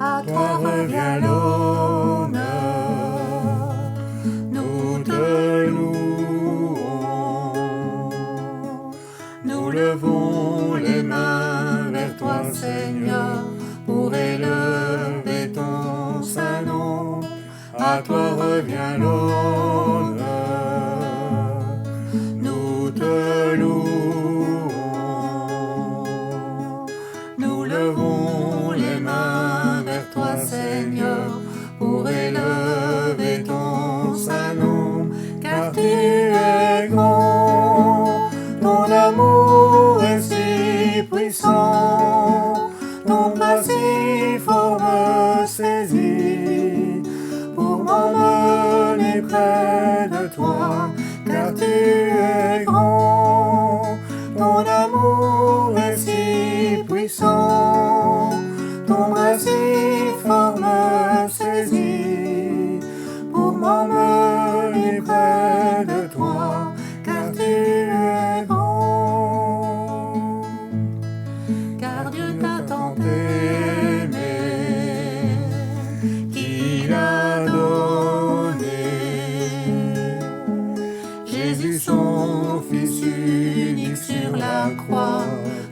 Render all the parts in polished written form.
à toi revient l'honneur. Nous te louons, nous levons les mains vers toi, Seigneur, pour élever ton saint nom. À toi revient l'honneur. Nous te louons, nous levons les mains vers toi, Seigneur, pour élever ton saint nom, car tu es grand, ton amour est si puissant, ton bras si fort me saisit, pour m'emmener près de toi, car tu es grand, ton amour est si puissant, ton bras si fort me saisit, pour m'emmener près de toi, car tu es grand. Car Dieu t'a tant aimé, qu'il a donné Jésus son Fils unique sur la croix,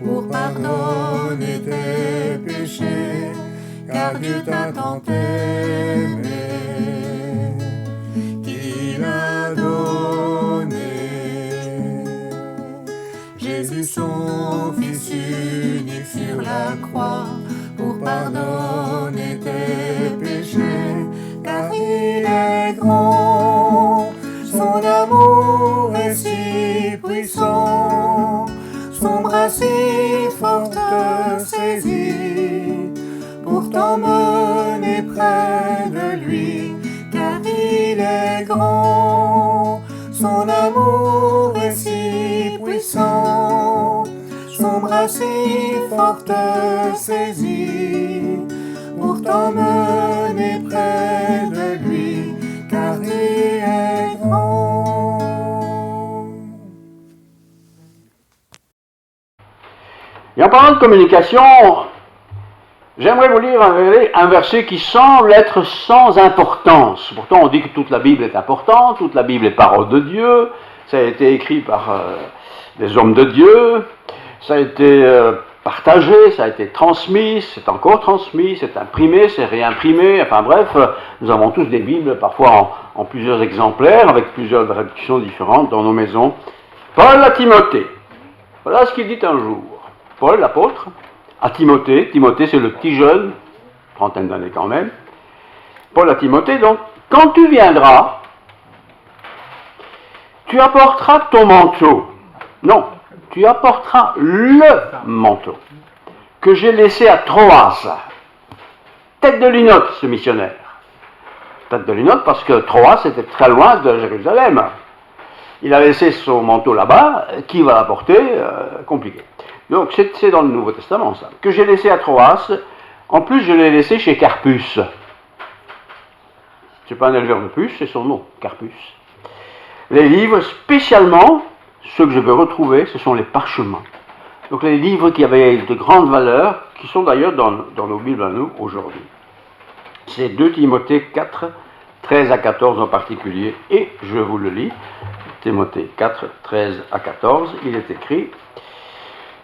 pour pardonner tes péchés. Car Dieu t'a tant aimé, qu'il a donné Jésus son Fils unique sur la croix, pour pardonner tes péchés. Car il est grand, son amour est si puissant, son bras si fort te saisit, pour t'emmener près de lui. Car il est grand, son amour est si puissant, son bras si fort te saisit, pour t'emmener près de lui, car il est grand. Et en parlant de communication, j'aimerais vous lire un verset qui semble être sans importance. Pourtant, on dit que toute la Bible est importante, toute la Bible est parole de Dieu, ça a été écrit par des hommes de Dieu, ça a été partagé, ça a été transmis, c'est encore transmis, c'est imprimé, c'est réimprimé, enfin bref, nous avons tous des Bibles, parfois en plusieurs exemplaires, avec plusieurs traductions différentes dans nos maisons. Paul à Timothée, voilà ce qu'il dit un jour. Paul, l'apôtre, à Timothée, Timothée c'est le petit jeune, trentaine d'années quand même, Paul à Timothée, donc, quand tu viendras, tu apporteras ton manteau. Non, tu apporteras le manteau que j'ai laissé à Troas. Tête de linotte, ce missionnaire. Tête de linotte parce que Troas était très loin de Jérusalem. Il a laissé son manteau là-bas, qui va l'apporter? Compliqué. Donc c'est dans le Nouveau Testament ça. Que j'ai laissé à Troas, en plus je l'ai laissé chez Carpus. C'est pas un éleveur de puces, c'est son nom, Carpus. Les livres, spécialement, ceux que je veux retrouver, ce sont les parchemins. Donc les livres qui avaient de grande valeur, qui sont d'ailleurs dans nos Bibles à nous aujourd'hui. C'est 2 Timothée 4, 13 à 14 en particulier, et je vous le lis. Timothée 4, 13 à 14, il est écrit: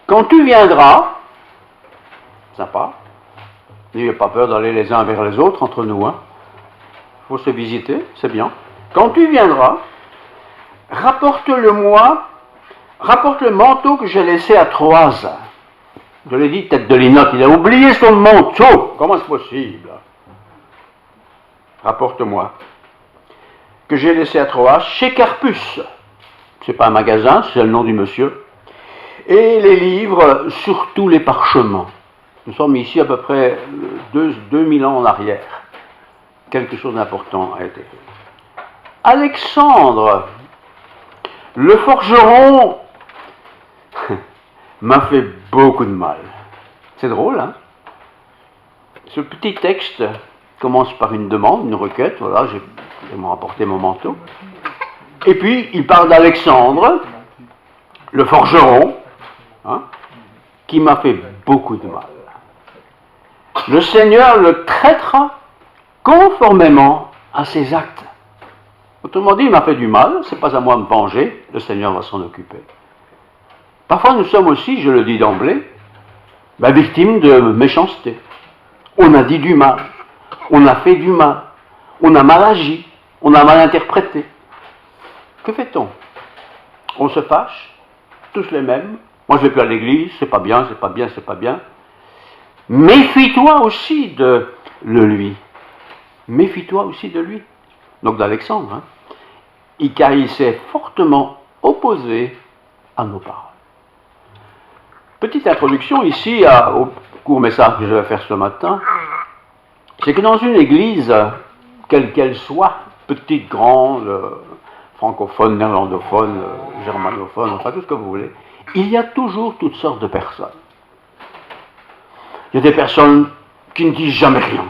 quand tu viendras, sympa, n'ayez pas peur d'aller les uns vers les autres entre nous, hein. Faut se visiter, c'est bien. Quand tu viendras, rapporte le manteau que j'ai laissé à Troas. Je l'ai dit, tête de linotte, il a oublié son manteau. Comment est-ce possible? Rapporte-moi. Que j'ai laissé à Troas, chez Carpus. C'est pas un magasin, c'est le nom du monsieur. Et les livres, surtout les parchemins. Nous sommes ici à peu près 2000 ans en arrière. Quelque chose d'important a été fait. Alexandre, le forgeron, m'a fait beaucoup de mal. C'est drôle, hein? Ce petit texte commence par une demande, une requête, voilà, j'ai rapporté mon manteau. Et puis, il parle d'Alexandre, le forgeron, hein, qui m'a fait beaucoup de mal. le Seigneur le traitera conformément à ses actes. Autrement dit, il m'a fait du mal, c'est pas à moi de me venger, le Seigneur va s'en occuper. Parfois, nous sommes aussi, je le dis d'emblée, victimes de méchanceté. On a dit du mal, on a fait du mal, on a mal agi, on a mal interprété. Que fait-on? On se fâche, tous les mêmes. Moi, je ne vais plus à l'église, c'est pas bien, c'est pas bien, c'est pas bien. Méfie-toi aussi de lui. Méfie-toi aussi de lui. Donc d'Alexandre, car il s'est fortement opposé à nos paroles. Petite introduction ici au court message que je vais faire ce matin, c'est que dans une église, quelle qu'elle soit, petite, grande, francophone, néerlandophone, germanophone, enfin tout ce que vous voulez, il y a toujours toutes sortes de personnes. Il y a des personnes qui ne disent jamais rien.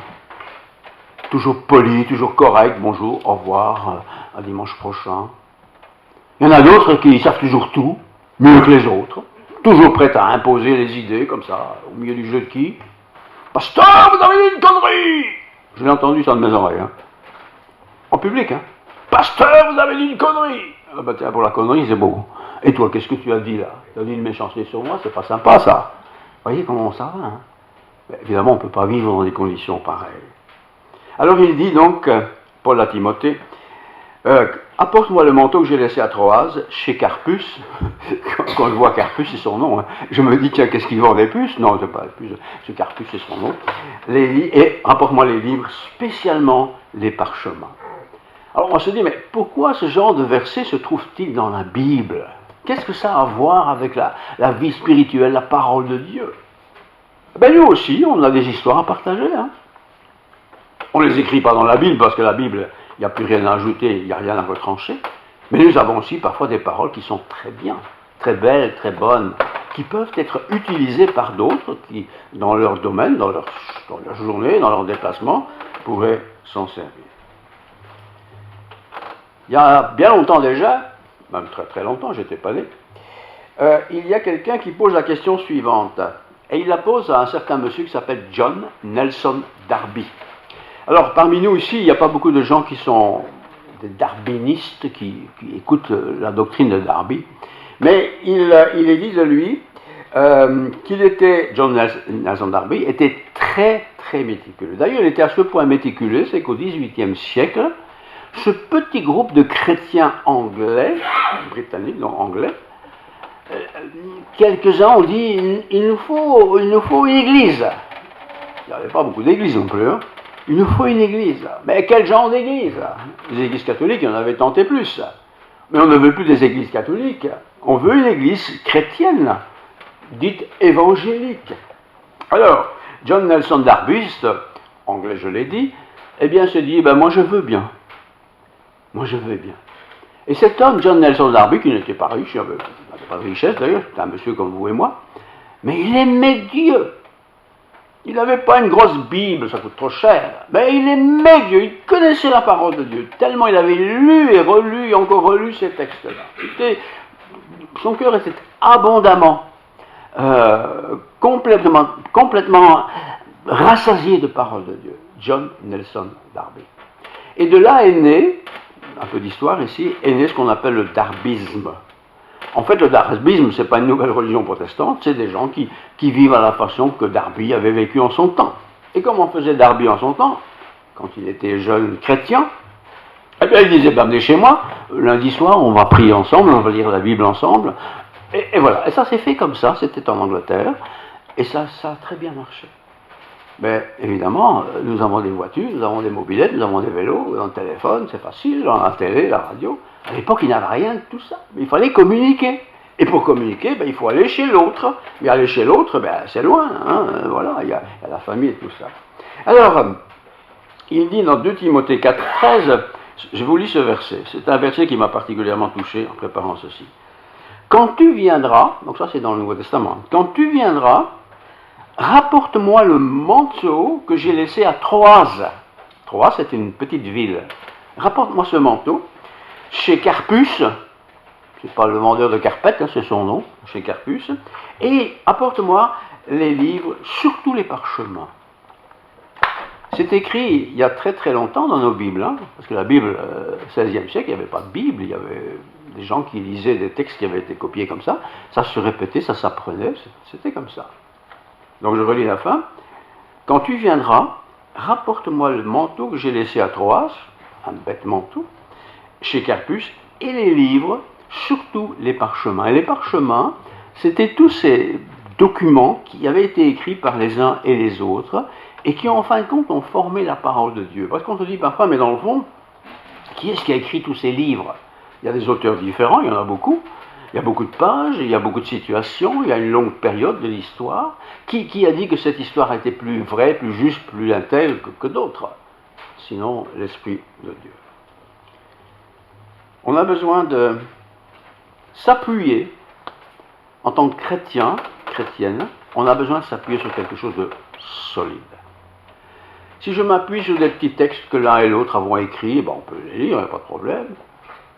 Toujours polies, toujours correctes, bonjour, au revoir, à dimanche prochain. Il y en a d'autres qui savent toujours tout, mieux que les autres, toujours prêts à imposer les idées, comme ça, au milieu du jeu de qui. Pasteur, vous avez dit une connerie! Je l'ai entendu ça de mes oreilles, en public, Pasteur, vous avez dit une connerie! Ah tiens, pour la connerie, c'est beau. Et toi, qu'est-ce que tu as dit là? Tu as dit une méchanceté sur moi, c'est pas sympa ça. Vous voyez comment ça va, Mais évidemment, on ne peut pas vivre dans des conditions pareilles. Alors il dit donc, Paul à Timothée, apporte-moi le manteau que j'ai laissé à Troas, chez Carpus. Quand je vois Carpus, c'est son nom. Je me dis, tiens, qu'est-ce qu'il vend des puces? Non, c'est pas des puces, c'est Carpus, c'est son nom. Et rapporte-moi les livres, spécialement les parchemins. Alors on se dit, mais pourquoi ce genre de verset se trouve-t-il dans la Bible? Qu'est-ce que ça a à voir avec la vie spirituelle, la parole de Dieu? Nous aussi, on a des histoires à partager. On ne les écrit pas dans la Bible, parce que la Bible, il n'y a plus rien à ajouter, il n'y a rien à retrancher. Mais nous avons aussi parfois des paroles qui sont très bien, très belles, très bonnes, qui peuvent être utilisées par d'autres qui, dans leur domaine, dans leur journée, dans leur déplacement, pourraient s'en servir. Il y a bien longtemps déjà, même très très longtemps, j'étais pas né, il y a quelqu'un qui pose la question suivante. Et il la pose à un certain monsieur qui s'appelle John Nelson Darby. Alors, parmi nous ici, il n'y a pas beaucoup de gens qui sont des darbinistes, qui écoutent la doctrine de Darby. Mais il est dit de lui qu'il était, John Nelson Darby, était très très méticuleux. D'ailleurs, il était à ce point méticuleux, c'est qu'au XVIIIe siècle, ce petit groupe de chrétiens anglais, britanniques, donc anglais, quelques-uns ont dit il nous faut une église. Il n'y avait pas beaucoup d'églises non plus. Il nous faut une église. Mais quel genre d'église? Les églises catholiques, il y en avait tant et plus. Mais on ne veut plus des églises catholiques. On veut une église chrétienne, dite évangélique. Alors, John Nelson Darby, anglais je l'ai dit, se dit, moi je veux bien. Moi je veux bien. Et cet homme, John Nelson Darby, qui n'était pas riche, il n'avait pas de richesse d'ailleurs, c'était un monsieur comme vous et moi, mais il aimait Dieu. Il n'avait pas une grosse Bible, ça coûte trop cher, mais il aimait Dieu, il connaissait la parole de Dieu, tellement il avait lu et relu et encore relu ces textes-là. Son cœur était abondamment, complètement rassasié de parole de Dieu. John Nelson Darby. Et de là est né, un peu d'histoire ici, est né ce qu'on appelle le darbisme. En fait, le darbisme, ce n'est pas une nouvelle religion protestante, c'est des gens qui vivent à la façon que Darby avait vécu en son temps. Et comment faisait Darby en son temps, quand il était jeune chrétien? Il disait, venez chez moi, lundi soir, on va prier ensemble, on va lire la Bible ensemble. Et voilà, et ça s'est fait comme ça, c'était en Angleterre, et ça a très bien marché. Mais évidemment, nous avons des voitures, nous avons des mobylettes, nous avons des vélos, un téléphone, c'est facile, la télé, la radio. À l'époque, il n'y avait rien de tout ça. Mais il fallait communiquer. Et pour communiquer, il faut aller chez l'autre. Mais aller chez l'autre, c'est loin. Voilà, il y a la famille et tout ça. Alors, il dit dans 2 Timothée 4, 13, je vous lis ce verset. C'est un verset qui m'a particulièrement touché en préparant ceci. Quand tu viendras, donc ça c'est dans le Nouveau Testament, quand tu viendras, rapporte-moi le manteau que j'ai laissé à Troas. Troas, c'est une petite ville. Rapporte-moi ce manteau chez Carpus, c'est pas le vendeur de carpettes, c'est son nom, chez Carpus, et apporte-moi les livres, surtout les parchemins. C'est écrit il y a très très longtemps dans nos Bibles, hein, parce que la Bible, 16e siècle, il n'y avait pas de Bible, il y avait des gens qui lisaient des textes qui avaient été copiés comme ça se répétait, ça s'apprenait, c'était comme ça. Donc je relis la fin. Quand tu viendras, rapporte-moi le manteau que j'ai laissé à Troas, un bête manteau, chez Carpus, et les livres, surtout les parchemins. Et les parchemins, c'était tous ces documents qui avaient été écrits par les uns et les autres, et qui en fin de compte ont formé la parole de Dieu. Parce qu'on se dit parfois, mais dans le fond, qui est-ce qui a écrit tous ces livres? Il y a des auteurs différents, il y en a beaucoup. Il y a beaucoup de pages, il y a beaucoup de situations, il y a une longue période de l'histoire. Qui a dit que cette histoire était plus vraie, plus juste, plus intègre que d'autres? Sinon, l'Esprit de Dieu. On a besoin de s'appuyer, en tant que chrétien, chrétienne, on a besoin de s'appuyer sur quelque chose de solide. Si je m'appuie sur des petits textes que l'un et l'autre avons écrits, on peut les lire, il n'y a pas de problème.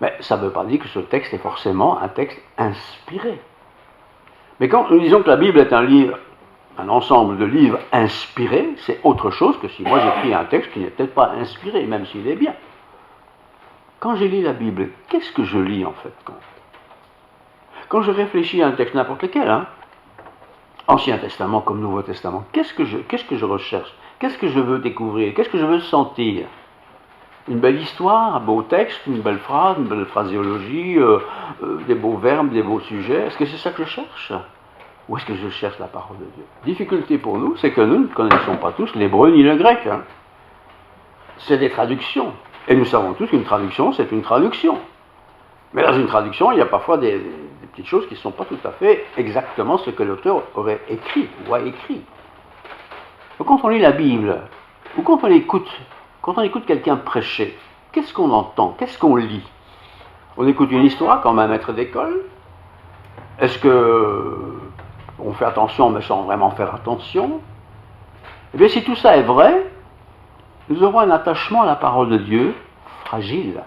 Mais ça ne veut pas dire que ce texte est forcément un texte inspiré. Mais quand nous disons que la Bible est un livre, un ensemble de livres inspirés, c'est autre chose que si moi j'écris un texte qui n'est peut-être pas inspiré, même s'il est bien. Quand je lis la Bible, qu'est-ce que je lis en fait? Quand je réfléchis à un texte, n'importe lequel, Ancien Testament comme Nouveau Testament, qu'est-ce que je recherche? Qu'est-ce que je veux découvrir? Qu'est-ce que je veux sentir? Une belle histoire, un beau texte, une belle phrase, une belle phraséologie, des beaux verbes, des beaux sujets. Est-ce que c'est ça que je cherche? Ou est-ce que je cherche la parole de Dieu? Difficulté pour nous, c'est que nous ne connaissons pas tous l'hébreu ni le grec. C'est des traductions. Et nous savons tous qu'une traduction, c'est une traduction. Mais dans une traduction, il y a parfois des petites choses qui ne sont pas tout à fait exactement ce que l'auteur aurait écrit ou a écrit. Donc quand on lit la Bible, ou quand on écoute quelqu'un prêcher, qu'est-ce qu'on entend? Qu'est-ce qu'on lit? On écoute une histoire comme un maître d'école? Est-ce qu'on fait attention mais sans vraiment faire attention? Eh bien si tout ça est vrai, nous aurons un attachement à la parole de Dieu fragile.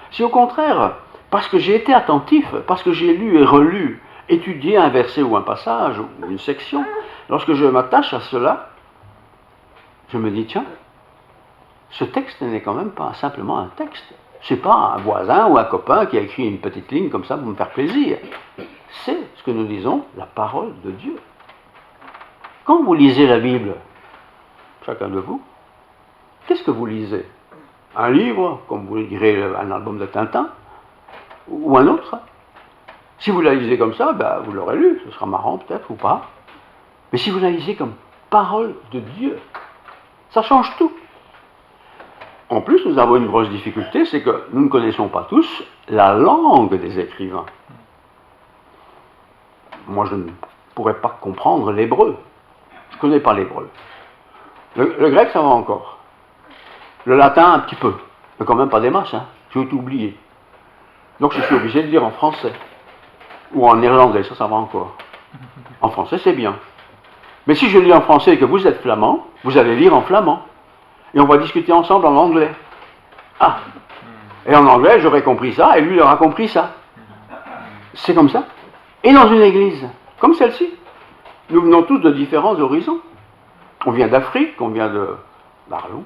Si au contraire, parce que j'ai été attentif, parce que j'ai lu et relu, étudié un verset ou un passage ou une section, lorsque je m'attache à cela, je me dis, tiens, ce texte n'est quand même pas simplement un texte. C'est pas un voisin ou un copain qui a écrit une petite ligne comme ça pour me faire plaisir. C'est ce que nous disons, la parole de Dieu. Quand vous lisez la Bible, chacun de vous, qu'est-ce que vous lisez? Un livre, comme vous direz un album de Tintin, ou un autre? Si vous la lisez comme ça, vous l'aurez lu, ce sera marrant peut-être ou pas. Mais si vous la lisez comme parole de Dieu, ça change tout. En plus, nous avons une grosse difficulté, c'est que nous ne connaissons pas tous la langue des écrivains. Moi, je ne pourrais pas comprendre l'hébreu. Je ne connais pas l'hébreu. Le grec, ça va encore. Le latin, un petit peu. Mais quand même pas des masses, je vais tout oublier. Donc je suis obligé de lire en français. Ou en néerlandais, ça va encore. En français, c'est bien. Mais si je lis en français et que vous êtes flamand, vous allez lire en flamand. Et on va discuter ensemble en anglais. Ah! Et en anglais, j'aurais compris ça, et lui, il aura compris ça. C'est comme ça. Et dans une église, comme celle-ci, nous venons tous de différents horizons. On vient d'Afrique, on vient de Barlou,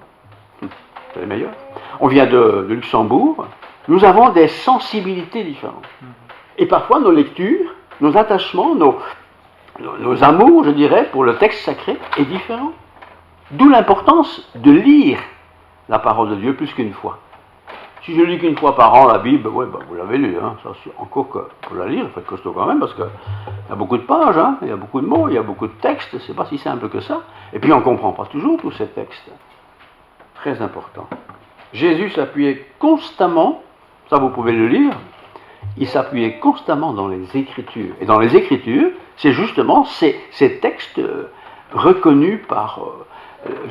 c'est les meilleurs. On vient de Luxembourg. Nous avons des sensibilités différentes. Et parfois, nos lectures, nos attachements, nos amours, je dirais, pour le texte sacré est différent. D'où l'importance de lire la parole de Dieu plus qu'une fois. Si je lis qu'une fois par an la Bible, vous l'avez lu, ça, encore que pour la lire, il faut être costaud quand même, parce qu'il y a beaucoup de pages, il y a beaucoup de mots, il y a beaucoup de textes, c'est pas si simple que ça. Et puis on ne comprend pas toujours tous ces textes. Très important. Jésus s'appuyait constamment, ça vous pouvez le lire, il s'appuyait constamment dans les Écritures. Et dans les Écritures, c'est justement ces textes reconnus par,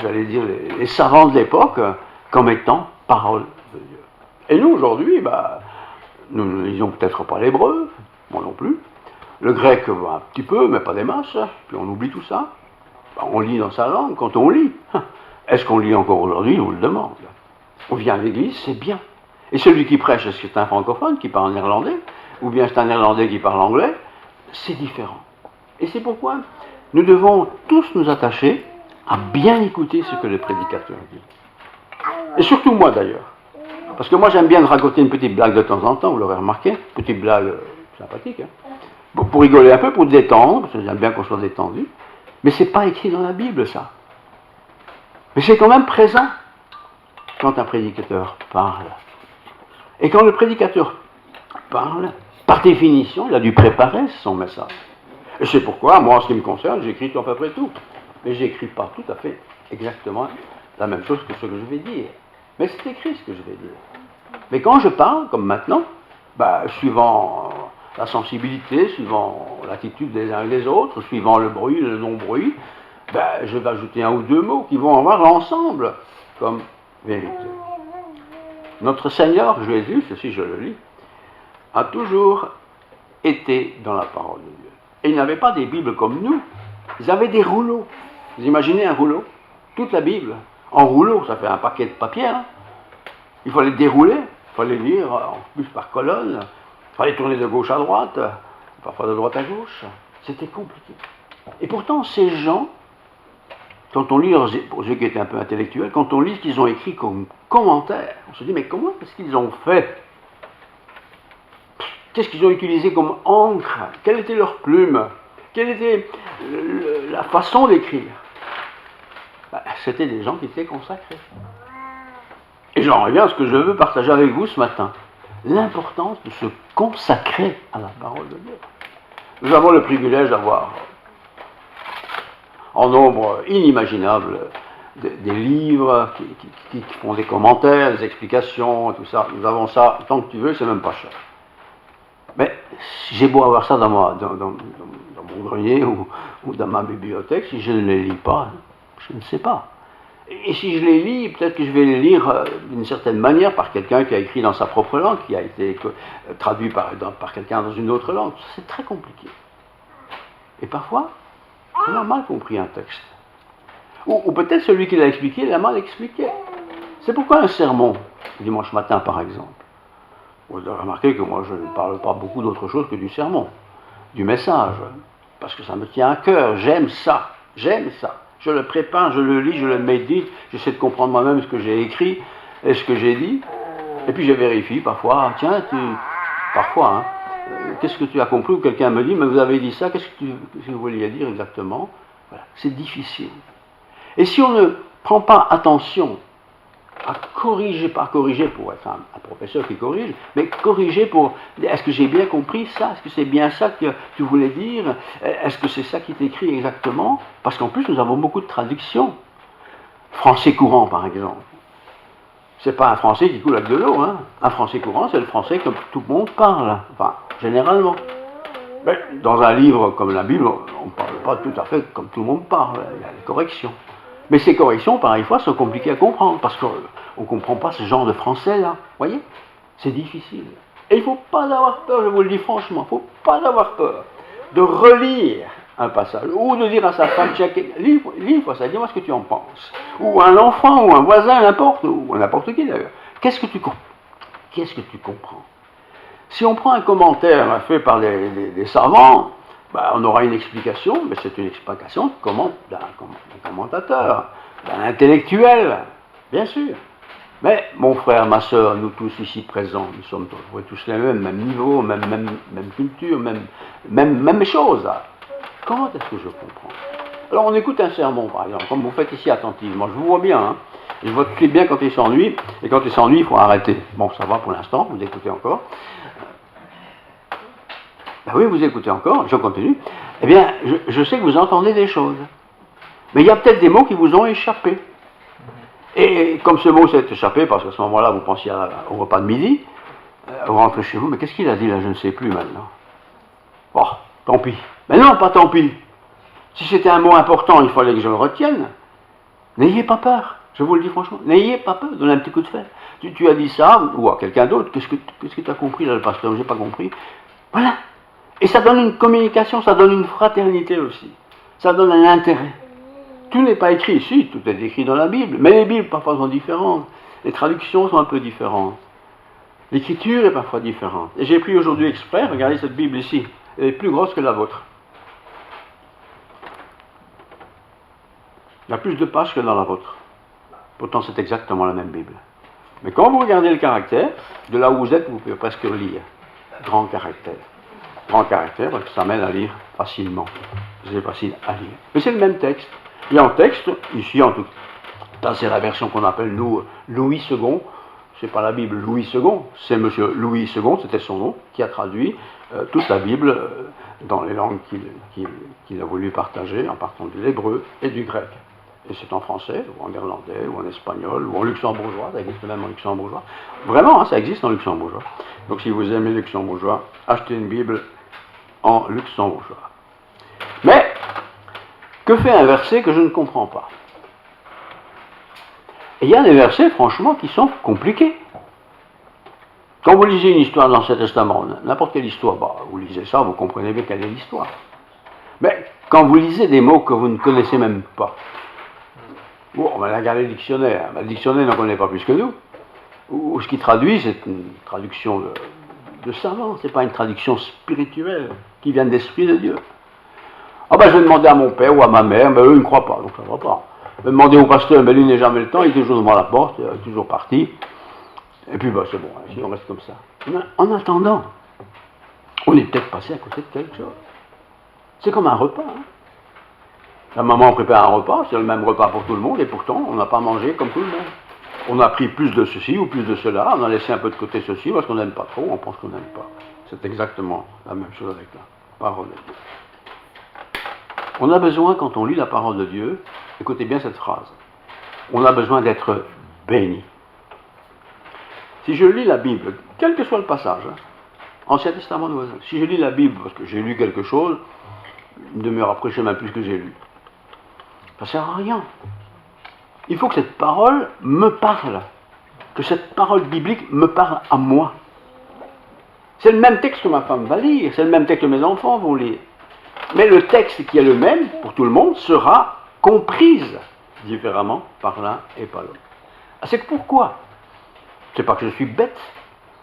j'allais dire, les savants de l'époque comme étant parole de Dieu. Et nous, aujourd'hui, nous ne lisons peut-être pas l'hébreu, moi non plus. Le grec, un petit peu, mais pas des masses, puis on oublie tout ça. On lit dans sa langue quand on lit. Est-ce qu'on lit encore aujourd'hui? Je vous le demande. On vient à l'église, c'est bien. Et celui qui prêche, est-ce que c'est un francophone qui parle néerlandais? Ou bien c'est un néerlandais qui parle anglais? C'est différent. Et c'est pourquoi nous devons tous nous attacher à bien écouter ce que le prédicateur dit. Et surtout moi d'ailleurs. Parce que moi j'aime bien raconter une petite blague de temps en temps, vous l'aurez remarqué, petite blague sympathique, hein, pour rigoler un peu, pour détendre, parce que j'aime bien qu'on soit détendu. Mais c'est pas écrit dans la Bible ça. Mais c'est quand même présent quand un prédicateur parle. Et quand le prédicateur parle, par définition, il a dû préparer son message. Et c'est pourquoi, moi en ce qui me concerne, j'écris à peu près tout. Mais j'écris pas tout à fait exactement la même chose que ce que je vais dire. Mais c'est écrit ce que je vais dire. Mais quand je parle, comme maintenant, suivant la sensibilité, suivant l'attitude des uns et des autres, suivant le bruit, le non-bruit, je vais ajouter un ou deux mots qui vont avoir l'ensemble comme vérité. Notre Seigneur Jésus, ceci je le lis, a toujours été dans la parole de Dieu. Et ils n'avaient pas des Bibles comme nous, ils avaient des rouleaux. Vous imaginez un rouleau? Toute la Bible, en rouleau, ça fait un paquet de papier. Hein. Il fallait dérouler, il fallait lire en plus par colonne, il fallait tourner de gauche à droite, parfois de droite à gauche. C'était compliqué. Et pourtant, ces gens, quand on lit, pour ceux qui étaient un peu intellectuels, quand on lit ce qu'ils ont écrit comme commentaire, on se dit, mais comment est-ce qu'ils ont fait? Qu'est-ce qu'ils ont utilisé comme encre? Quelle était leur plume? Quelle était la façon d'écrire? C'était des gens qui étaient consacrés. Et j'en reviens à ce que je veux partager avec vous ce matin. L'importance de se consacrer à la parole de Dieu. Nous avons le privilège d'avoir en nombre inimaginable des livres qui font des commentaires, des explications, tout ça. Nous avons ça tant que tu veux, c'est même pas cher. Mais j'ai beau avoir ça dans mon grenier ou dans ma bibliothèque, si je ne les lis pas, je ne sais pas. Et si je les lis, peut-être que je vais les lire d'une certaine manière par quelqu'un qui a écrit dans sa propre langue, qui a été traduit par quelqu'un dans une autre langue. C'est très compliqué. Et parfois, on a mal compris un texte. Ou peut-être celui qui l'a expliqué l'a mal expliqué. C'est pourquoi un sermon, dimanche matin par exemple, vous avez remarqué que moi je ne parle pas beaucoup d'autre chose que du sermon, du message, parce que ça me tient à cœur, j'aime ça. Je le prépare, je le lis, je le médite, j'essaie de comprendre moi-même ce que j'ai écrit et ce que j'ai dit, et puis je vérifie parfois, tiens, parfois, qu'est-ce que tu as compris, ou quelqu'un me dit, mais vous avez dit ça, qu'est-ce que vous vouliez dire exactement? Voilà, c'est difficile. Et si on ne prend pas attention à corriger, pas corriger pour être un professeur qui corrige, mais corriger pour, est-ce que j'ai bien compris ça? Est-ce que c'est bien ça que tu voulais dire? Est-ce que c'est ça qui est écrit exactement? Parce qu'en plus, nous avons beaucoup de traductions. Français courant, par exemple. C'est pas un français qui coule avec de l'eau, hein. Un français courant, c'est le français que tout le monde parle, enfin, généralement. Mais dans un livre comme la Bible, on ne parle pas tout à fait comme tout le monde parle, il y a des corrections. Mais ces corrections, parfois, sont compliquées à comprendre, parce qu'on ne comprend pas ce genre de français-là. Vous voyez? C'est difficile. Et il ne faut pas avoir peur, je vous le dis franchement, il ne faut pas avoir peur de relire un passage, ou de dire à sa femme, tiens, livre ça, dis-moi ce que tu en penses. Ou un enfant, ou un voisin, n'importe, ou n'importe qui d'ailleurs. Qu'est-ce que tu comprends? Si on prend un commentaire fait par des savants, on aura une explication, mais c'est une explication d'un commentateur, d'un intellectuel, bien sûr. Mais mon frère, ma soeur, nous tous ici présents, nous sommes tous les mêmes, même niveau, même culture, même chose. Comment est-ce que je comprends? Alors on écoute un sermon, par exemple, comme vous faites ici attentivement. Je vous vois bien, hein. Je vois tout bien quand il s'ennuie, et quand il s'ennuie, il faut arrêter. Bon, ça va pour l'instant, vous écoutez encore. Oui, vous écoutez encore, je continue. Eh bien, je sais que vous entendez des choses. Mais il y a peut-être des mots qui vous ont échappé. Et comme ce mot s'est échappé, parce qu'à ce moment-là, vous pensiez au repas de midi, vous rentrez chez vous, mais qu'est-ce qu'il a dit là? Je ne sais plus maintenant. Bon, tant pis. Mais non, pas tant pis. Si c'était un mot important, il fallait que je le retienne. N'ayez pas peur, je vous le dis franchement. N'ayez pas peur, donnez un petit coup de fête. Tu as dit ça, ou à quelqu'un d'autre, qu'est-ce que tu as compris là, le pasteur? J'ai pas compris. Voilà. Et ça donne une communication, ça donne une fraternité aussi. Ça donne un intérêt. Tout n'est pas écrit ici, tout est écrit dans la Bible. Mais les Bibles parfois sont différentes. Les traductions sont un peu différentes. L'écriture est parfois différente. Et j'ai pris aujourd'hui exprès, regardez cette Bible ici. Elle est plus grosse que la vôtre. Il y a plus de pages que dans la vôtre. Pourtant, c'est exactement la même Bible. Mais quand vous regardez le caractère, de là où vous êtes, vous pouvez presque le lire. Grand caractère. Grand caractère, parce que ça mène à lire facilement. C'est facile à lire. Mais c'est le même texte. Et en texte, ici en tout cas, c'est la version qu'on appelle nous Louis II. C'est pas la Bible Louis II, c'est monsieur Louis II, c'était son nom, qui a traduit toute la Bible dans les langues qu'il a voulu partager, en partant de l'hébreu et du grec. Et c'est en français, ou en néerlandais, ou en espagnol, ou en luxembourgeois, ça existe même en luxembourgeois. Vraiment, hein, ça existe en luxembourgeois. Donc si vous aimez le luxembourgeois, achetez une Bible en luxembourgeois. Mais, que fait un verset que je ne comprends pas? Et il y a des versets, franchement, qui sont compliqués. Quand vous lisez une histoire de l'Ancien Testament, n'importe quelle histoire, bah, vous lisez ça, vous comprenez bien quelle est l'histoire. Mais quand vous lisez des mots que vous ne connaissez même pas, bon, on va regarder le dictionnaire. Le dictionnaire n'en connaît pas plus que nous. Ou ce qui traduit, c'est une traduction de savant, c'est pas une traduction spirituelle qui vient de l'Esprit de Dieu. Ah ben je vais demander à mon père ou à ma mère, mais eux ils ne croient pas, donc ça ne va pas. Je vais demander au pasteur, mais lui n'a jamais le temps, il est toujours devant la porte, il est toujours parti. Et puis ben, c'est bon, si on reste comme ça. Mais en attendant, on est peut-être passé à côté de quelque chose. C'est comme un repas. Hein. La maman prépare un repas, c'est le même repas pour tout le monde, et pourtant on n'a pas mangé comme tout le monde. On a pris plus de ceci ou plus de cela, on a laissé un peu de côté ceci parce qu'on n'aime pas trop, on pense qu'on n'aime pas. C'est exactement la même chose avec la parole de Dieu. On a besoin, quand on lit la parole de Dieu, écoutez bien cette phrase, on a besoin d'être béni. Si je lis la Bible, quel que soit le passage, hein, Ancien Testament, si je lis la Bible, parce que j'ai lu quelque chose, une demi-heure après, je ne sais même plus ce que j'ai lu. Ça ne sert à rien. Il faut que cette parole me parle, que cette parole biblique me parle à moi. C'est le même texte que ma femme va lire, c'est le même texte que mes enfants vont lire. Mais le texte qui est le même pour tout le monde sera comprise différemment par l'un et par l'autre. C'est pourquoi? C'est pas que je suis bête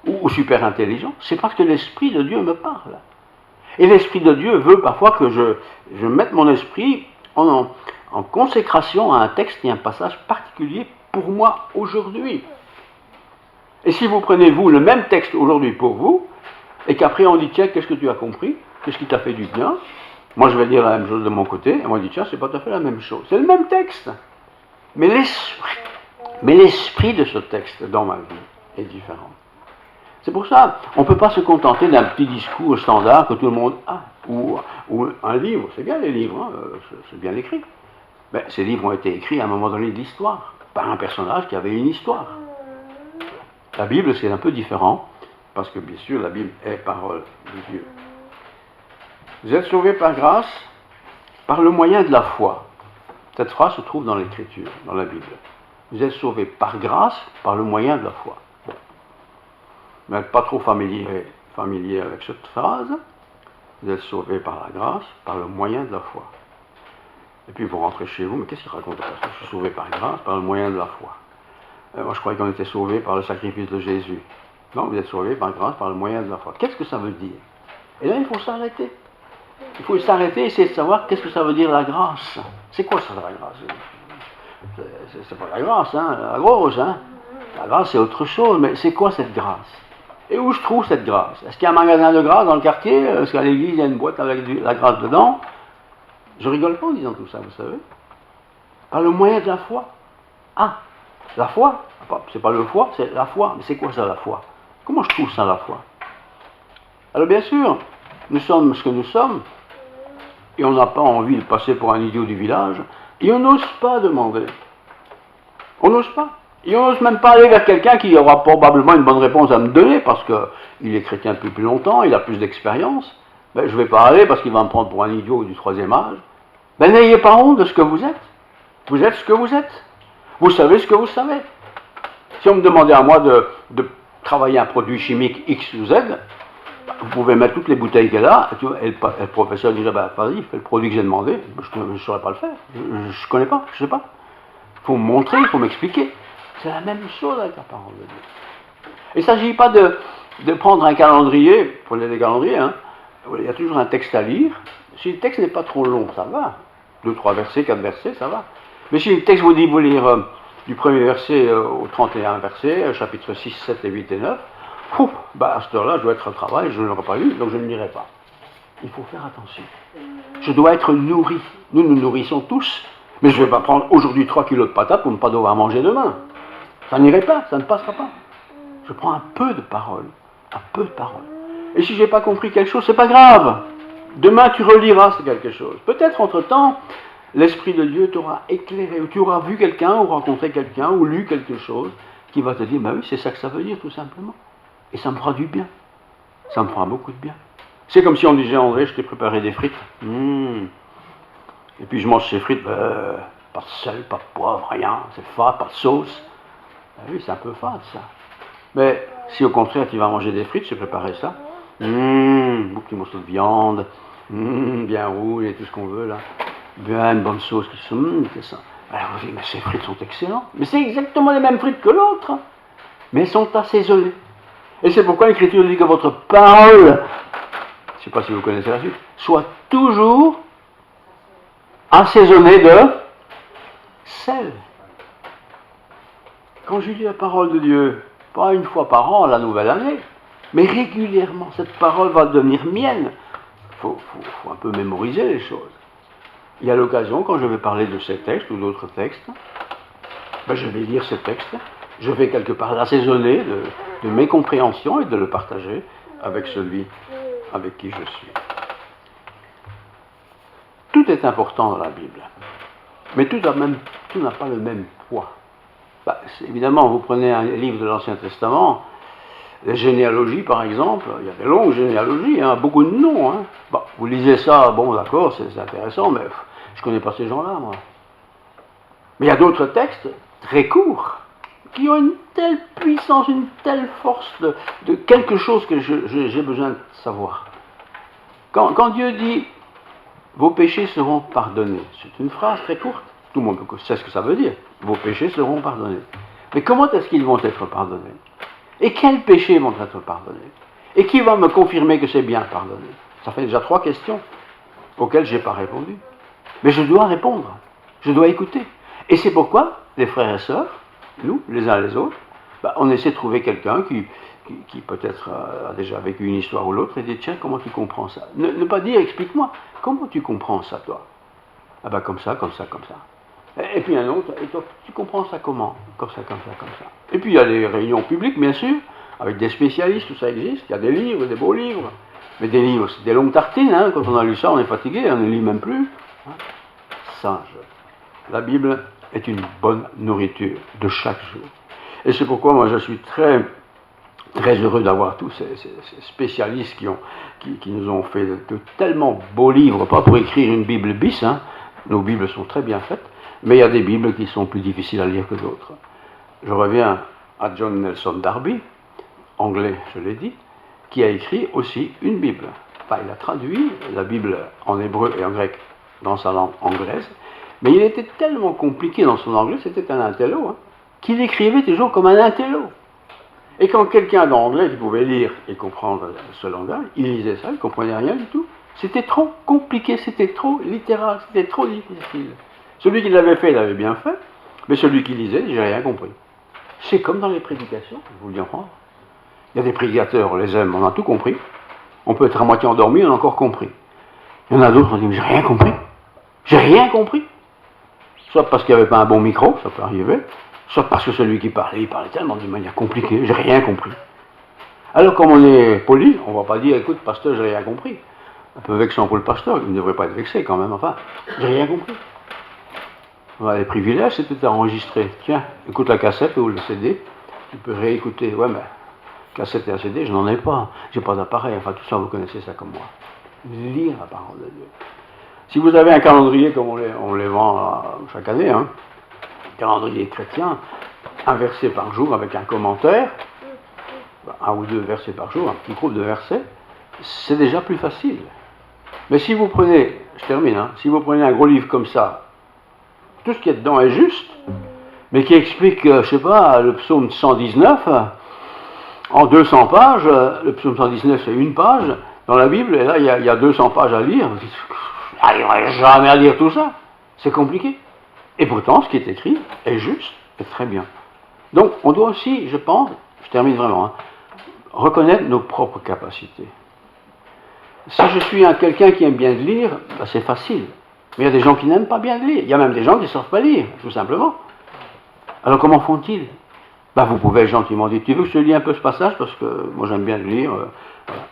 ou super intelligent, c'est parce que l'Esprit de Dieu me parle. Et l'Esprit de Dieu veut parfois que je mette mon esprit en consécration à un texte et un passage particulier pour moi aujourd'hui. Et si vous prenez vous le même texte aujourd'hui pour vous, et qu'après on dit tiens, qu'est-ce que tu as compris? Qu'est-ce qui t'a fait du bien? Moi je vais dire la même chose de mon côté, et moi je dis tiens, c'est pas tout à fait la même chose. C'est le même texte. Mais l'esprit de ce texte dans ma vie est différent. C'est pour ça, on ne peut pas se contenter d'un petit discours standard que tout le monde a, ou un livre, c'est bien les livres, hein, c'est bien écrit. Ben, ces livres ont été écrits à un moment donné de l'histoire, par un personnage qui avait une histoire. La Bible, c'est un peu différent, parce que bien sûr, la Bible est parole de Dieu. Vous êtes sauvés par grâce, par le moyen de la foi. Cette phrase se trouve dans l'Écriture, dans la Bible. Vous êtes sauvés par grâce, par le moyen de la foi. Bon. Vous n'êtes pas trop familier avec cette phrase. Vous êtes sauvés par la grâce, par le moyen de la foi. Et puis vous rentrez chez vous, mais qu'est-ce qu'il raconte? Je suis sauvé par grâce, par le moyen de la foi. Moi je croyais qu'on était sauvés par le sacrifice de Jésus. Non, vous êtes sauvés par grâce, par le moyen de la foi. Qu'est-ce que ça veut dire? Et là il faut s'arrêter. Il faut s'arrêter et essayer de savoir qu'est-ce que ça veut dire la grâce. C'est quoi ça la grâce? C'est pas la grâce, hein, la grosse, hein. La grâce c'est autre chose, mais c'est quoi cette grâce? Et où je trouve cette grâce? Est-ce qu'il y a un magasin de grâce dans le quartier? Est-ce qu'à l'église il y a une boîte avec la grâce dedans? Je rigole pas en disant tout ça, vous savez. Par le moyen de la foi. Ah, la foi? C'est pas le foie, c'est la foi. Mais c'est quoi ça la foi? Comment je trouve ça la foi? Alors bien sûr, nous sommes ce que nous sommes, et on n'a pas envie de passer pour un idiot du village, et on n'ose pas demander. On n'ose pas. Et on n'ose même pas aller vers quelqu'un qui aura probablement une bonne réponse à me donner, parce qu'il est chrétien depuis plus longtemps, il a plus d'expérience. Ben, je ne vais pas aller parce qu'il va me prendre pour un idiot du troisième âge. Ben, n'ayez pas honte de ce que vous êtes. Vous êtes ce que vous êtes. Vous savez ce que vous savez. Si on me demandait à moi de travailler un produit chimique X ou Z, vous pouvez mettre toutes les bouteilles qu'elle a, et le professeur dirait, ben, vas-y, fais le produit que j'ai demandé. Je ne saurais pas le faire. Je ne connais pas, je ne sais pas. Il faut me montrer, il faut m'expliquer. C'est la même chose avec la parole de Dieu. Il ne s'agit pas de prendre un calendrier, prenez des calendriers, hein. Il y a toujours un texte à lire. Si le texte n'est pas trop long, ça va. 2, 3 versets, 4 versets, ça va. Mais si le texte vous dit vous lire du premier verset au 31 verset, chapitre 6, 7 et 8 et 9, à cette heure-là, je dois être au travail, je ne l'aurai pas lu, donc je ne lirai pas. Il faut faire attention. Je dois être nourri. Nous nous nourrissons tous, mais je ne vais pas prendre aujourd'hui 3 kilos de patates pour ne pas devoir manger demain. Ça n'irait pas, ça ne passera pas. Je prends un peu de parole, un peu de parole. Et si je n'ai pas compris quelque chose, c'est pas grave. Demain, tu reliras quelque chose. Peut-être, entre-temps, l'Esprit de Dieu t'aura éclairé, ou tu auras vu quelqu'un, ou rencontré quelqu'un, ou lu quelque chose, qui va te dire, oui, c'est ça que ça veut dire, tout simplement. Et ça me fera du bien. Ça me fera beaucoup de bien. C'est comme si on disait, André, je t'ai préparé des frites. Et puis je mange ces frites, pas de sel, pas de poivre, rien, c'est fade, pas de sauce. Oui, c'est un peu fade, ça. Mais si au contraire, tu vas manger des frites, j'ai préparé ça. Un petit morceau de viande, bien rouge et tout ce qu'on veut, là. Bien, une bonne sauce, c'est ça. Alors vous dites, mais ces frites sont excellentes. Mais c'est exactement les mêmes frites que l'autre. Mais elles sont assaisonnées. Et c'est pourquoi l'Écriture dit que votre parole, je ne sais pas si vous connaissez la suite, soit toujours assaisonnée de sel. Quand je lis la parole de Dieu, pas une fois par an, la nouvelle année, mais régulièrement, cette parole va devenir mienne. Il faut un peu mémoriser les choses. Il y a l'occasion, quand je vais parler de ces textes ou d'autres textes, je vais lire ces textes, je vais quelque part l'assaisonner de mes compréhensions et de le partager avec celui avec qui je suis. Tout est important dans la Bible, mais tout n'a pas le même poids. Évidemment, vous prenez un livre de l'Ancien Testament, les généalogies par exemple, il y a des longues généalogies, beaucoup de noms. Vous lisez ça, bon d'accord, c'est intéressant, mais je ne connais pas ces gens-là, moi. Mais il y a d'autres textes très courts, qui ont une telle puissance, une telle force de quelque chose que j'ai besoin de savoir. Quand Dieu dit « vos péchés seront pardonnés », c'est une phrase très courte, tout le monde sait ce que ça veut dire, « vos péchés seront pardonnés ». Mais comment est-ce qu'ils vont être pardonnés? Et quels péchés vont être pardonnés? Et qui va me confirmer que c'est bien pardonné? Ça fait déjà 3 questions auxquelles je n'ai pas répondu. Mais je dois répondre, je dois écouter. Et c'est pourquoi, les frères et sœurs, nous, les uns les autres, on essaie de trouver quelqu'un qui peut-être a déjà vécu une histoire ou l'autre et dit, tiens, comment tu comprends ça? Ne pas dire, explique-moi, comment tu comprends ça, toi? Comme ça, comme ça, comme ça. Et puis un autre, et toi, tu comprends ça comment? Comme ça, comme ça, comme ça. Et puis il y a des réunions publiques, bien sûr, avec des spécialistes, tout ça existe. Il y a des livres, des beaux livres. Mais des livres, c'est des longues tartines, quand on a lu ça, on est fatigué, on ne lit même plus. Sage. La Bible est une bonne nourriture de chaque jour. Et c'est pourquoi moi je suis très, très heureux d'avoir tous ces spécialistes qui nous ont fait de tellement beaux livres, pas pour écrire une Bible bis, nos Bibles sont très bien faites, mais il y a des Bibles qui sont plus difficiles à lire que d'autres. Je reviens à John Nelson Darby, anglais, je l'ai dit, qui a écrit aussi une Bible. Il a traduit la Bible en hébreu et en grec dans sa langue anglaise, mais il était tellement compliqué dans son anglais, c'était un intello, qu'il écrivait toujours comme un intello. Et quand quelqu'un d'anglais qui pouvait lire et comprendre ce langage, il lisait ça, il ne comprenait rien du tout. C'était trop compliqué, c'était trop littéral, c'était trop difficile. Celui qui l'avait fait, il l'avait bien fait, mais celui qui lisait, j'ai rien compris. C'est comme dans les prédications, je vous le dis en France. Il y a des prédicateurs, on les aime, on a tout compris. On peut être à moitié endormi, on a encore compris. Il y en a d'autres, on dit, mais j'ai rien compris. J'ai rien compris. Soit parce qu'il n'y avait pas un bon micro, ça peut arriver, soit parce que celui qui parlait, il parlait tellement d'une manière compliquée, j'ai rien compris. Alors comme on est poli, on ne va pas dire, écoute, pasteur, j'ai rien compris. Un peu vexant pour le pasteur, il ne devrait pas être vexé quand même, enfin, j'ai rien compris. Les privilèges, c'était enregistré. Tiens, écoute la cassette ou le CD, tu peux réécouter. Ouais, mais cassette et un CD, je n'en ai pas. J'ai pas d'appareil. Enfin, tout ça, vous connaissez ça comme moi. Lire la parole de Dieu. Si vous avez un calendrier comme on les vend chaque année, un calendrier chrétien, un verset par jour avec un commentaire, un ou deux versets par jour, un petit groupe de versets, c'est déjà plus facile. Mais si vous prenez, je termine, si vous prenez un gros livre comme ça, tout ce qu'il y a dedans est juste, mais qui explique, je ne sais pas, le psaume 119, en 200 pages, le psaume 119 c'est une page dans la Bible, et là il y a 200 pages à lire, je n'arriverai jamais à lire tout ça, c'est compliqué. Et pourtant, ce qui est écrit est juste et très bien. Donc, on doit aussi, je pense, je termine vraiment, reconnaître nos propres capacités. Si je suis quelqu'un qui aime bien lire, ben c'est facile. Mais il y a des gens qui n'aiment pas bien lire. Il y a même des gens qui ne savent pas lire, tout simplement. Alors comment font-ils? Ben, vous pouvez gentiment dire, tu veux que je te lis un peu ce passage, parce que moi j'aime bien le lire. Voilà.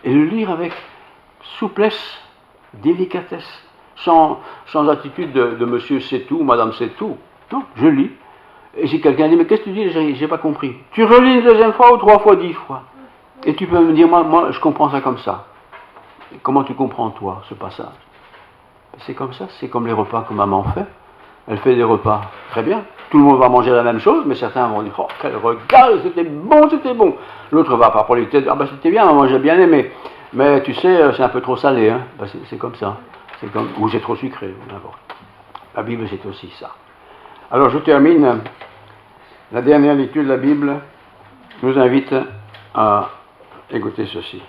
Et le lire avec souplesse, délicatesse, sans attitude de monsieur c'est tout, madame c'est tout. Non, je lis. Et si quelqu'un dit, mais qu'est-ce que tu dis? J'ai pas compris. Tu relis une deuxième fois ou 3 fois, 10 fois. Et tu peux me dire, moi je comprends ça comme ça. Et comment tu comprends, toi, ce passage? C'est comme ça, c'est comme les repas que maman fait. Elle fait des repas, très bien. Tout le monde va manger la même chose, mais certains vont dire, oh, quel regard, c'était bon, c'était bon. L'autre va pas pour lui dire, ah ben c'était bien, maman, j'ai bien aimé. Mais tu sais, c'est un peu trop salé, hein. Ben, c'est comme ça. Ou c'est trop sucré, n'importe. La Bible, c'est aussi ça. Alors, je termine. La dernière lecture de la Bible nous invite à écouter ceci.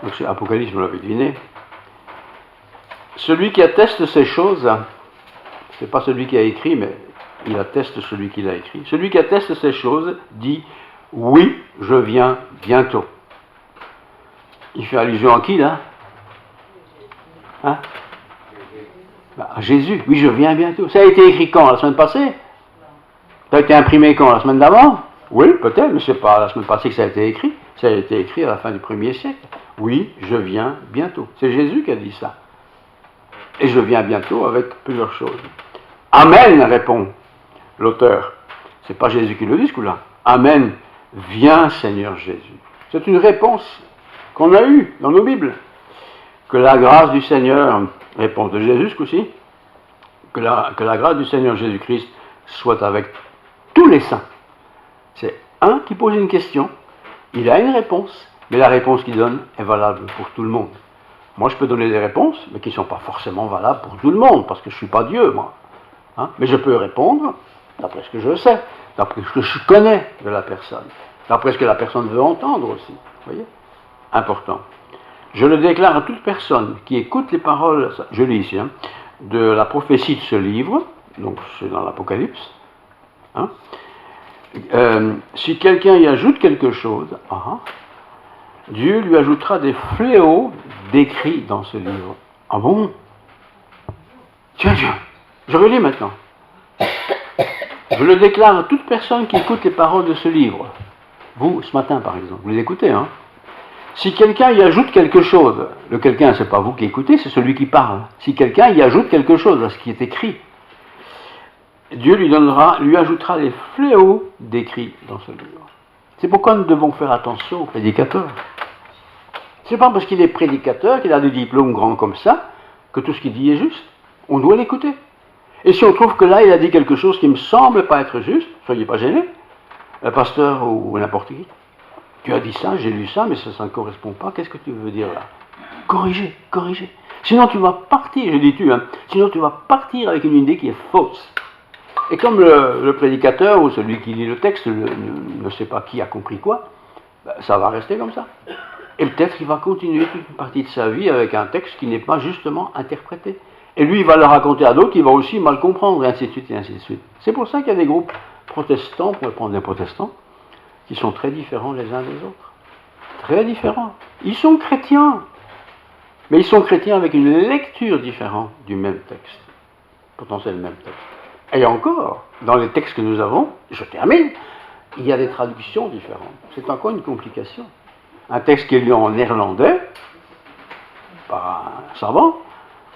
Donc, c'est Apocalypse, vous l'avez deviné. Celui qui atteste ces choses, c'est pas celui qui a écrit, mais il atteste celui qui l'a écrit. Celui qui atteste ces choses dit, oui, je viens bientôt. Il fait allusion à qui, là? Hein? Ben, à Jésus. Oui, je viens bientôt. Ça a été écrit quand? La semaine passée? Ça a été imprimé quand? La semaine d'avant? Oui, peut-être, mais c'est pas la semaine passée que ça a été écrit. Ça a été écrit à la fin du 1er siècle. Oui, je viens bientôt. C'est Jésus qui a dit ça. Et je viens bientôt avec plusieurs choses. Amen, répond l'auteur. C'est pas Jésus qui le dit ce coup-là. Amen, viens Seigneur Jésus. C'est une réponse qu'on a eue dans nos Bibles. Que la grâce du Seigneur, réponse de Jésus ce coup-ci, que la grâce du Seigneur Jésus-Christ soit avec tous les saints. C'est un qui pose une question, il a une réponse, mais la réponse qu'il donne est valable pour tout le monde. Moi, je peux donner des réponses, mais qui ne sont pas forcément valables pour tout le monde, parce que je ne suis pas Dieu, moi. Hein? Mais je peux répondre d'après ce que je sais, d'après ce que je connais de la personne, d'après ce que la personne veut entendre aussi. Vous voyez? Important. Je le déclare à toute personne qui écoute les paroles, je lis ici, hein, de la prophétie de ce livre, donc c'est dans l'Apocalypse. Hein, si quelqu'un y ajoute quelque chose, Dieu lui ajoutera des fléaux décrits dans ce livre. Ah bon? Tiens, je relis maintenant. Je le déclare à toute personne qui écoute les paroles de ce livre. Vous, ce matin par exemple, vous les écoutez, hein? Si quelqu'un y ajoute quelque chose, le quelqu'un, c'est pas vous qui écoutez, c'est celui qui parle. Si quelqu'un y ajoute quelque chose à ce qui est écrit, Dieu lui ajoutera les fléaux décrits dans ce livre. C'est pourquoi nous devons faire attention aux prédicateurs. C'est pas parce qu'il est prédicateur, qu'il a des diplômes grands comme ça, que tout ce qu'il dit est juste. On doit l'écouter. Et si on trouve que là, il a dit quelque chose qui ne me semble pas être juste, soyez pas gênés, un pasteur ou n'importe qui. Tu as dit ça, j'ai lu ça, mais ça ne correspond pas. Qu'est-ce que tu veux dire là? Corrigez. Sinon tu vas partir, je dis tu, hein, sinon tu vas partir avec une idée qui est fausse. Et comme le prédicateur ou celui qui lit le texte ne sait pas qui a compris quoi, ben, ça va rester comme ça. Et peut-être qu'il va continuer toute une partie de sa vie avec un texte qui n'est pas justement interprété. Et lui, il va le raconter à d'autres qui vont aussi mal comprendre, et ainsi de suite, et ainsi de suite. C'est pour ça qu'il y a des groupes protestants, on pourrait prendre des protestants, qui sont très différents les uns des autres. Très différents. Ils sont chrétiens, mais ils sont chrétiens avec une lecture différente du même texte. Pourtant, c'est le même texte. Et encore, dans les textes que nous avons, je termine, il y a des traductions différentes. C'est encore une complication. Un texte qui est lu en néerlandais, par un savant,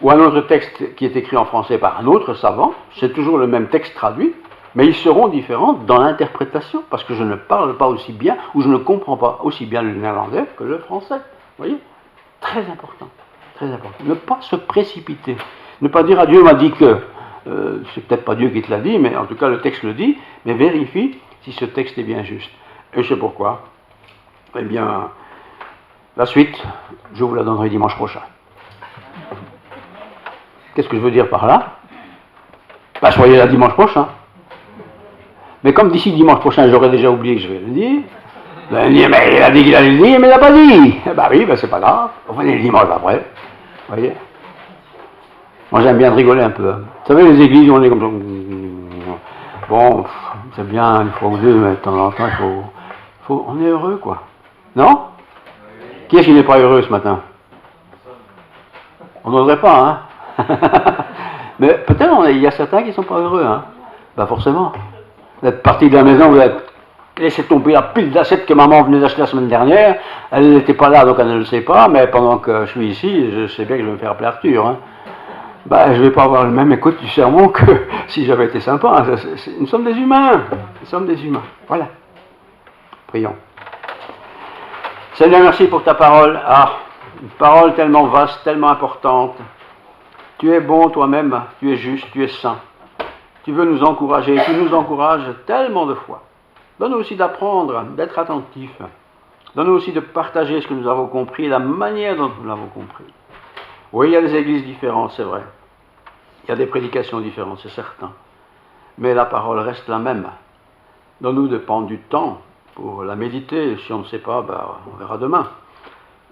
ou un autre texte qui est écrit en français par un autre savant, c'est toujours le même texte traduit, mais ils seront différents dans l'interprétation, parce que je ne parle pas aussi bien, ou je ne comprends pas aussi bien le néerlandais que le français. Vous voyez? Très important. Très important. Ne pas se précipiter. Ne pas dire, ah, Dieu m'a dit que, c'est peut-être pas Dieu qui te l'a dit, mais en tout cas le texte le dit, mais vérifie si ce texte est bien juste. Et je sais pourquoi. Eh bien, la suite, je vous la donnerai dimanche prochain. Qu'est-ce que je veux dire par là? Ben, soyez là dimanche prochain. Mais comme d'ici dimanche prochain, j'aurais déjà oublié que je vais le dire, ben, mais il a dit qu'il allait le dire, mais il n'a pas dit. Ben oui, ben c'est pas grave. On va aller le dimanche après. Vous voyez? Moi j'aime bien rigoler un peu. Vous savez, les églises, on est comme ça. Bon, c'est bien, une fois ou deux, mais de temps en temps, on est heureux, quoi. Non? Qui est-ce qui n'est pas heureux ce matin? On n'oserait pas, hein? Mais peut-être il y a certains qui ne sont pas heureux, hein? Ben forcément. Vous êtes parti de la maison, vous êtes laissé tomber la pile d'assiettes que maman venait d'acheter la semaine dernière. Elle n'était pas là, donc elle ne le sait pas, mais pendant que je suis ici, je sais bien que je vais me faire appeler Arthur, hein? Ben, je ne vais pas avoir le même écoute du sermon que si j'avais été sympa. Nous sommes des humains. Nous sommes des humains. Voilà. Prions. Seigneur, merci pour ta parole. Ah, une parole tellement vaste, tellement importante. Tu es bon toi-même, tu es juste, tu es saint. Tu veux nous encourager, tu nous encourages tellement de fois. Donne-nous aussi d'apprendre, d'être attentif. Donne-nous aussi de partager ce que nous avons compris, la manière dont nous l'avons compris. Oui, il y a des églises différentes, c'est vrai. Il y a des prédications différentes, c'est certain. Mais la parole reste la même. Donne-nous de prendre du temps pour la méditer. Si on ne sait pas, ben, on verra demain.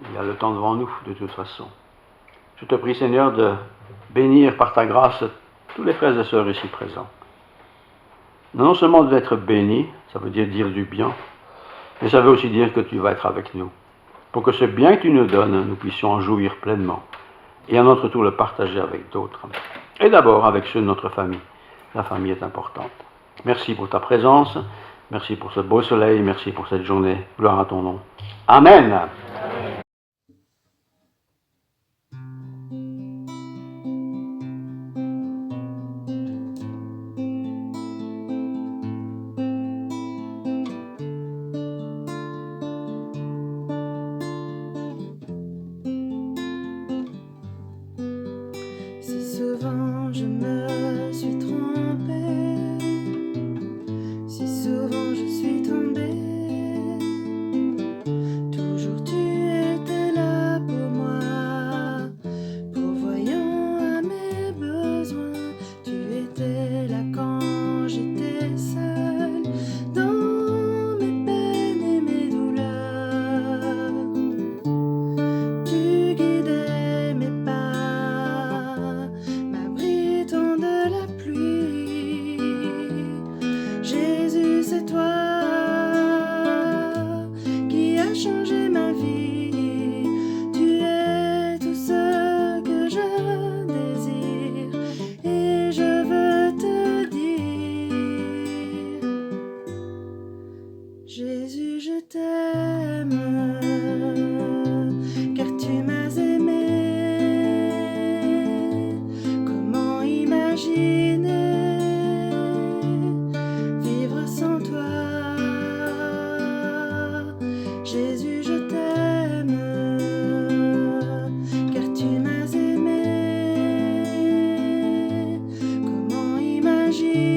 Il y a le temps devant nous, de toute façon. Je te prie, Seigneur, de bénir par ta grâce tous les frères et sœurs ici présents. Non seulement d'être bénis, ça veut dire du bien, mais ça veut aussi dire que tu vas être avec nous. Pour que ce bien que tu nous donnes, nous puissions en jouir pleinement. Et à notre tour le partager avec d'autres. Et d'abord avec ceux de notre famille. La famille est importante. Merci pour ta présence. Merci pour ce beau soleil. Merci pour cette journée. Gloire à ton nom. Amen. Si souvent je me suis trompée, si souvent je suis tombée, toujours tu étais là pour moi, pourvoyant à mes besoins. Tu étais là quand j'étais seule, dans mes peines et mes douleurs. Tu guidais mes pas, m'abritant de la pluie. Jésus, c'est toi qui as changé ma vie. Tu es tout ce que je désire et je veux te dire, Jésus, je t'aime, car tu m'as aimé. Comment imaginer vivre sans toi? Jésus, je t'aime, car tu m'as aimé. Comment imaginer